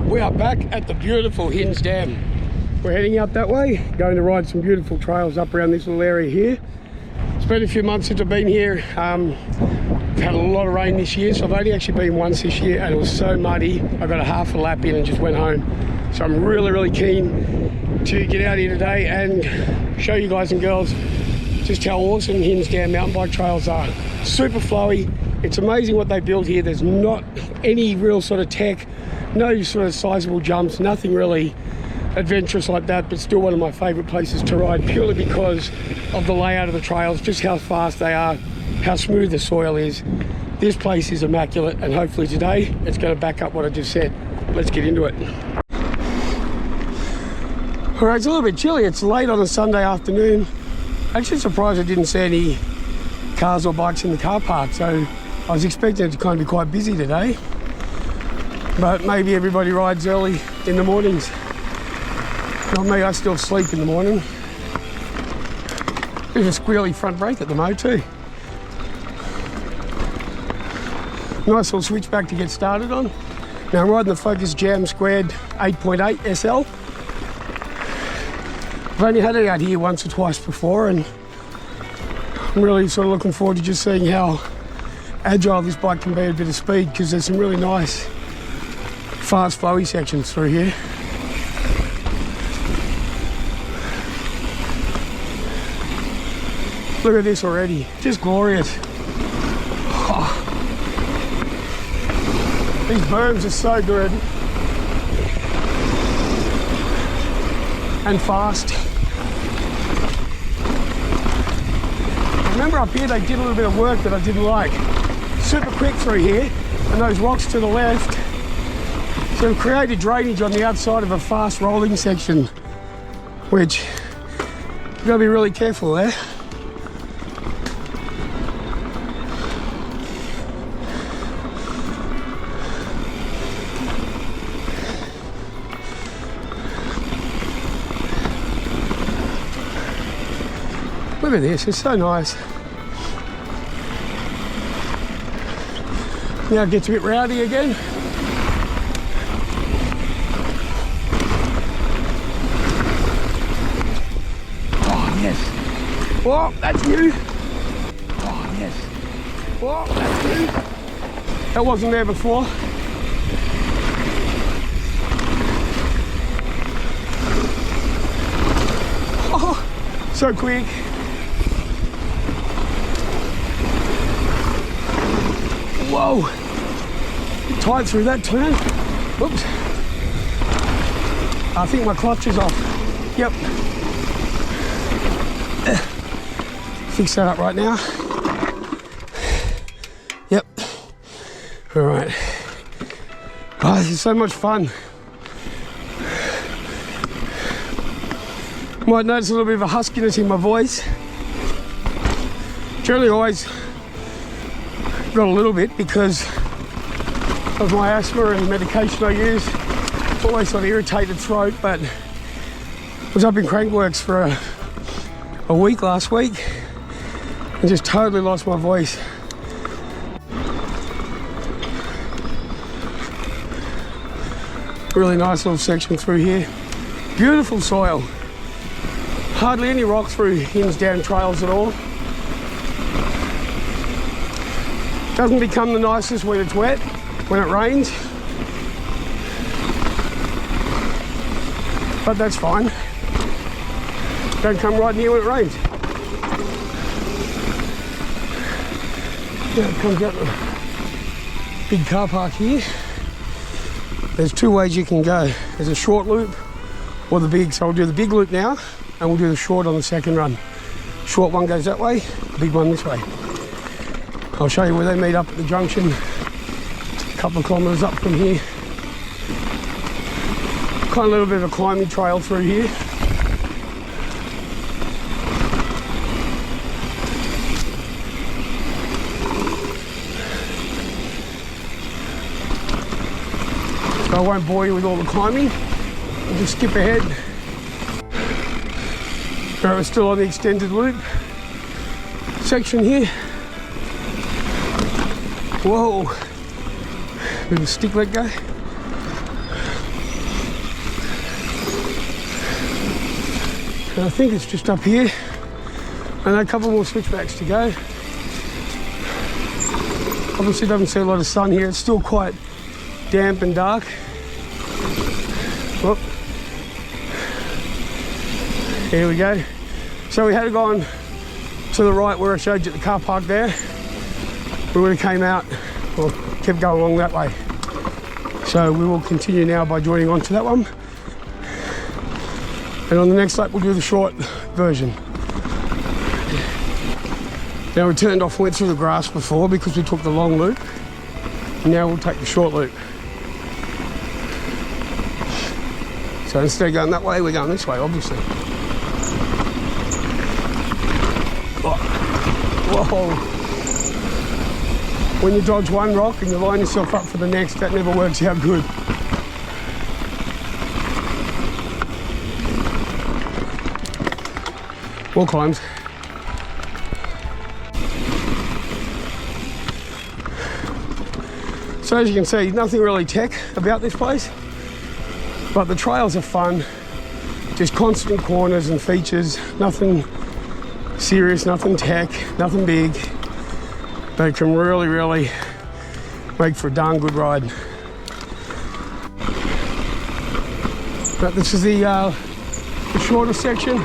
Right, we are back at the beautiful Hinze Dam. We're heading out that way, going to ride some beautiful trails up around this little area here. It's been a few months since I've been here. We've had a lot of rain this year, so I've only actually been once this year, and it was so muddy. I got a half a lap in and just went home. So I'm really keen to get out here today and show you guys and girls just how awesome Hinze Dam mountain bike trails are. Super flowy. It's amazing what they build here. There's not any real sort of tech, no sort of sizable jumps, nothing really adventurous like that, but still one of my favorite places to ride, purely because of the layout of the trails, just how fast they are, how smooth the soil is. This place is immaculate, and hopefully today it's going to back up what I just said. Let's get into it. All right, it's a little bit chilly. It's late on a Sunday afternoon. Actually surprised I didn't see any cars or bikes in the car park, so I was expecting it to kind of be quite busy today, but maybe everybody rides early in the mornings. Not me, I still sleep in the morning. There's a squealy front brake at the mo too. Nice little switchback to get started on. Now I'm riding the Focus Jam2 8.8 SL. I've only had it out here once or twice before, and I'm really sort of looking forward to just seeing how agile this bike can be at a bit of speed, because there's some really nice fast flowy sections through here. Look at this already, just glorious. Oh. These berms are so good and fast. Remember up here they did a little bit of work that I didn't like. Super quick through here, and those rocks to the left sort of created drainage on the outside of a fast rolling section, which you've got to be really careful there. Look at this, it's so nice. Now it gets a bit rowdy again. Oh, yes. Whoa, that's new. Oh, yes. Whoa, that's new. That wasn't there before. Oh, so quick. Whoa, tight through that turn. Whoops. I think my clutch is off. Yep. Fix that up right now. Yep. All right. Oh, this is so much fun. Might notice a little bit of a huskiness in my voice. Generally always got a little bit because of my asthma and medication I use. It's always sort of irritated throat, but I was up in Crankworks for a week last week and just totally lost my voice. Really nice little section through here. Beautiful soil. Hardly any rock through Hinze Dam Trails at all. Doesn't become the nicest when it's wet, when it rains. But that's fine. Don't come right here when it rains. Now it comes out the big car park here. There's two ways you can go. There's a short loop or the big. So I'll do the big loop now, and we'll do the short on the second run. Short one goes that way, big one this way. I'll show you where they meet up at the junction, a couple of kilometres up from here. Kind of a little bit of a climbing trail through here. So I won't bore you with all the climbing. I'll just skip ahead. Now we're still on the extended loop section here. Whoa, bit of a stick let go. And I think it's just up here. And a couple more switchbacks to go. Obviously doesn't see a lot of sun here. It's still quite damp and dark. Whoop. Here we go. So we had gone to the right where I showed you the car park there. We would have came out or kept going along that way. So we will continue now by joining onto that one. And on the next lap we'll do the short version. Now we turned off and went through the grass before because we took the long loop. Now we'll take the short loop. So instead of going that way, we're going this way, obviously. Whoa. When you dodge one rock and you line yourself up for the next, that never works out good. More climbs. So as you can see, nothing really tech about this place, but the trails are fun. Just constant corners and features, nothing serious, nothing tech, nothing big. They can really make for a darn good ride. But this is the shorter section.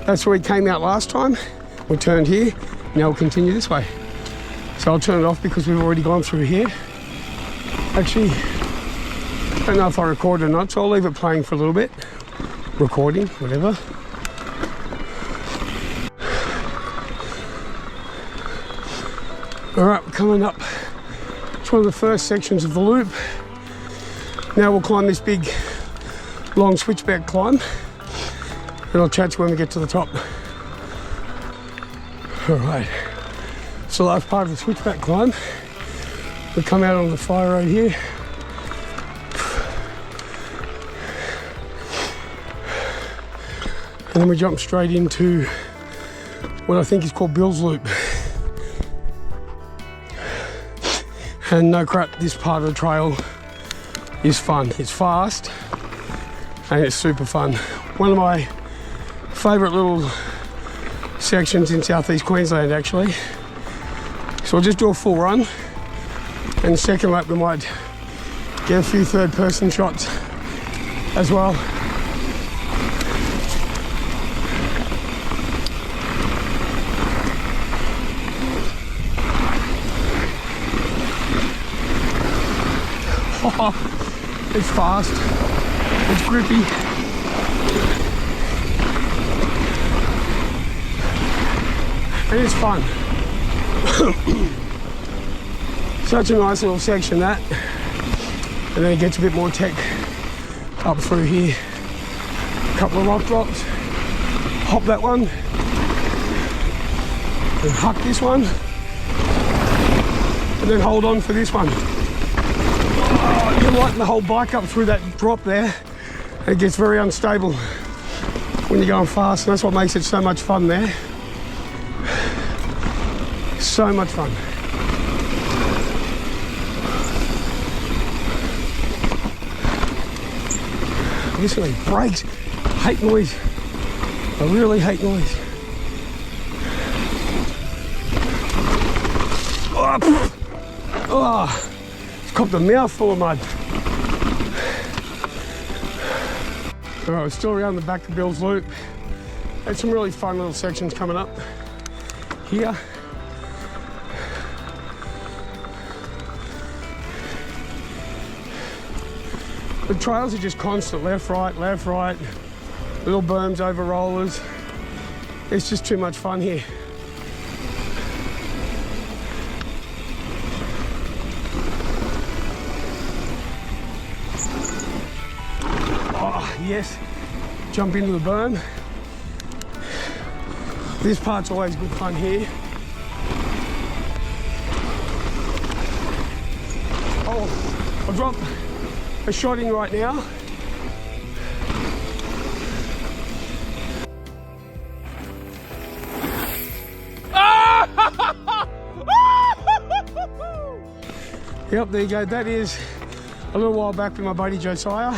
That's where we came out last time. We turned here, now we'll continue this way. So I'll turn it off because we've already gone through here. Actually, I don't know if I recorded or not, so I'll leave it playing for a little bit. Recording, whatever. All right, we're coming up. It's one of the first sections of the loop. Now we'll climb this big, long switchback climb, and I'll chat to you when we get to the top. All right, it's the last part of the switchback climb. We come out on the fire road here. And then we jump straight into what I think is called Bill's Loop. And no crap, this part of the trail is fun. It's fast and it's super fun. One of my favourite little sections in southeast Queensland, actually. So I'll just do a full run. And the second lap we might get a few third person shots as well. Oh, it's fast, it's grippy. And it's fun. Such a nice little section, that. And then it gets a bit more tech up through here. A couple of rock drops. Hop that one. And huck this one. And then hold on for this one. Oh, you lighten the whole bike up through that drop there. It gets very unstable when you're going fast, and that's what makes it so much fun there. So much fun. This really brakes. I hate noise. I really hate noise. Oh, it's copped a mouthful of mud. All right, we're still around the back of Bill's Loop. Had some really fun little sections coming up here. The trails are just constant, left, right, little berms over rollers. It's just too much fun here. Oh, yes, jump into the berm. This part's always good fun here. Oh, I'll drop a shot in right now. Yep, there you go. That is a little while back with my buddy Josiah.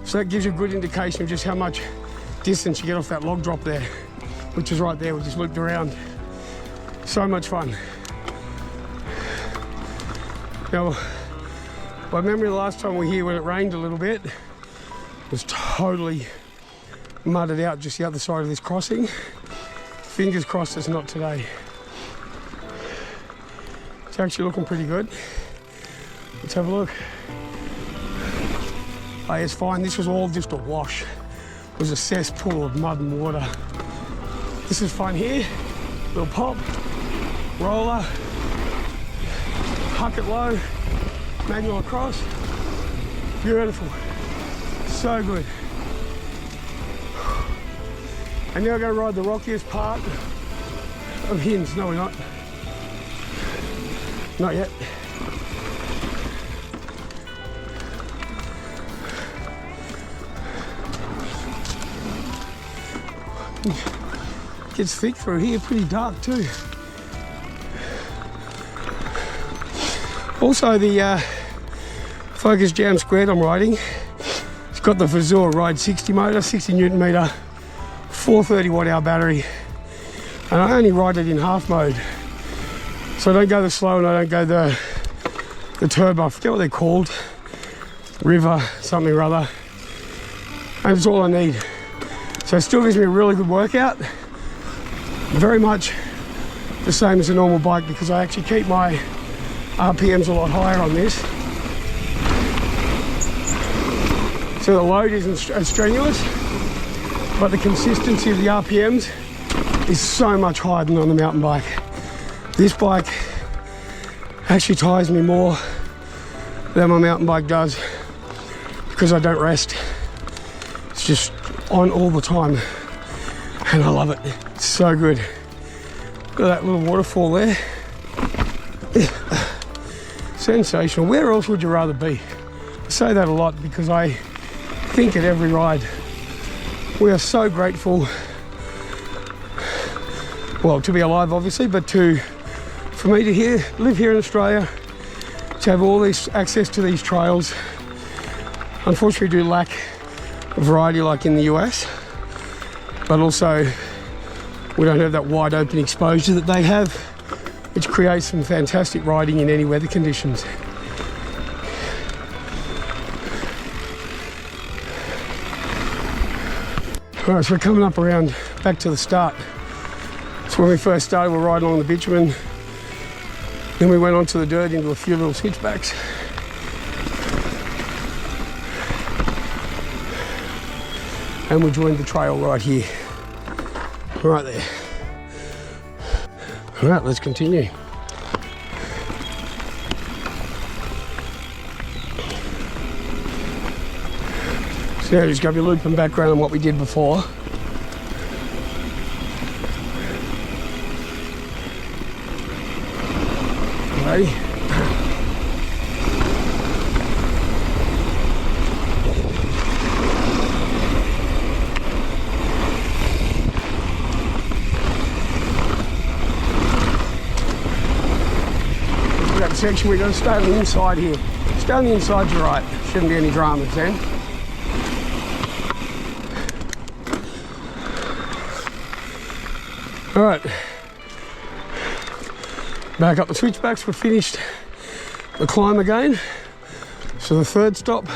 So that gives you a good indication of just how much distance you get off that log drop there, which is right there. We just looped around. So much fun. Now, by memory, the last time we were here when it rained a little bit, it was totally mudded out just the other side of this crossing. Fingers crossed it's not today. It's actually looking pretty good. Let's have a look. Oh, it's fine. This was all just a wash. It was a cesspool of mud and water. This is fun here. Little pop, roller, huck it low, manual across. Beautiful. So good. And now we're going to ride the rockiest part of Hinze. No, we're not. Not yet. Gets thick through here, pretty dark too. Also the Focus Jam2 I'm riding, it's got the Vazor Ride 60 motor, 60 Newton meter, 430 watt hour battery, and I only ride it in half mode. So I don't go the slow and I don't go the turbo, I forget what they're called, river something or other, and it's all I need. So it still gives me a really good workout, very much the same as a normal bike because I actually keep my RPMs a lot higher on this. So the load isn't as strenuous, but the consistency of the RPMs is so much higher than on the mountain bike. This bike actually tires me more than my mountain bike does because I don't rest. It's just on all the time and I love it. It's so good. Look at that little waterfall there. Sensational. Where else would you rather be? I say that a lot because I think at every ride we are so grateful, well, to be alive obviously, but for me to live here in Australia, to have all this access to these trails. Unfortunately, we do lack variety like in the US, but also we don't have that wide open exposure that they have, which creates some fantastic riding in any weather conditions. All right, so we're coming up around back to the start. So when we first started, we were riding along the bitumen, then we went onto the dirt into a few little switchbacks. And we joined the trail right here, right there. All right, let's continue. So now just going to be looping back around on what we did before. Ready? Section, we're going to stay on the inside here. Stay on the inside, you're right. Shouldn't be any dramas then. All right. Back up the switchbacks, we're finished the climb again. So the third stop,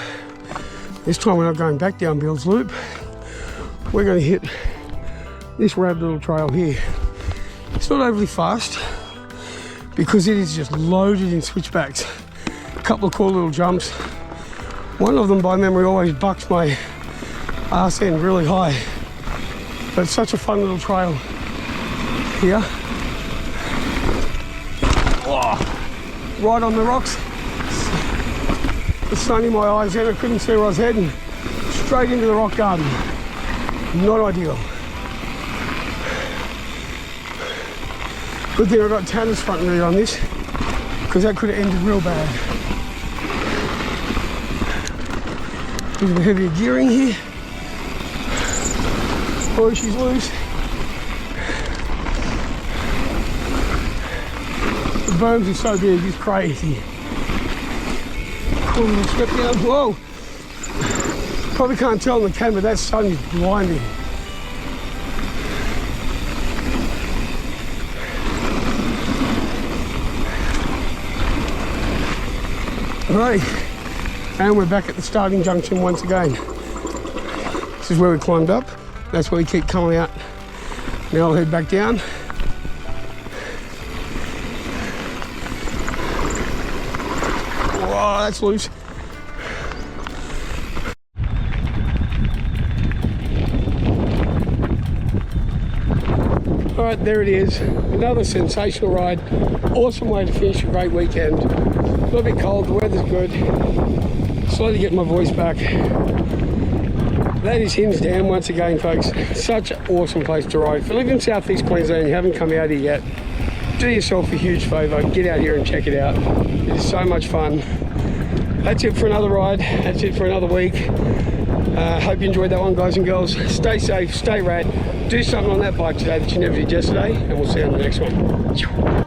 this time we're not going back down Bill's Loop. We're going to hit this rad little trail here. It's not overly fast, because it is just loaded in switchbacks. A couple of cool little jumps. One of them, by memory, always bucks my arse end really high. But it's such a fun little trail here. Oh, right on the rocks. The sun in my eyes then, I couldn't see where I was heading. Straight into the rock garden. Not ideal. Good thing I got Tanner's front rear on this, because that could have ended real bad. A bit of heavier gearing here. Oh, she's loose. The berms are so big, it's crazy. Cool little step down. Whoa! Probably can't tell on the camera, that sun is blinding. Right, and we're back at the starting junction once again. This is where we climbed up. That's where we keep coming out. Now I'll head back down. Whoa, that's loose. All right, there it is. Another sensational ride. Awesome way to finish a great weekend. A little bit cold, the weather's good. Slowly get my voice back. That is Hinze Dam once again, folks. Such an awesome place to ride. If you live in southeast Queensland and you haven't come out here yet, do yourself a huge favour. Get out here and check it out. It is so much fun. That's it for another ride. That's it for another week. Hope you enjoyed that one, guys and girls. Stay safe, stay rad. Do something on that bike today that you never did yesterday, and we'll see you on the next one.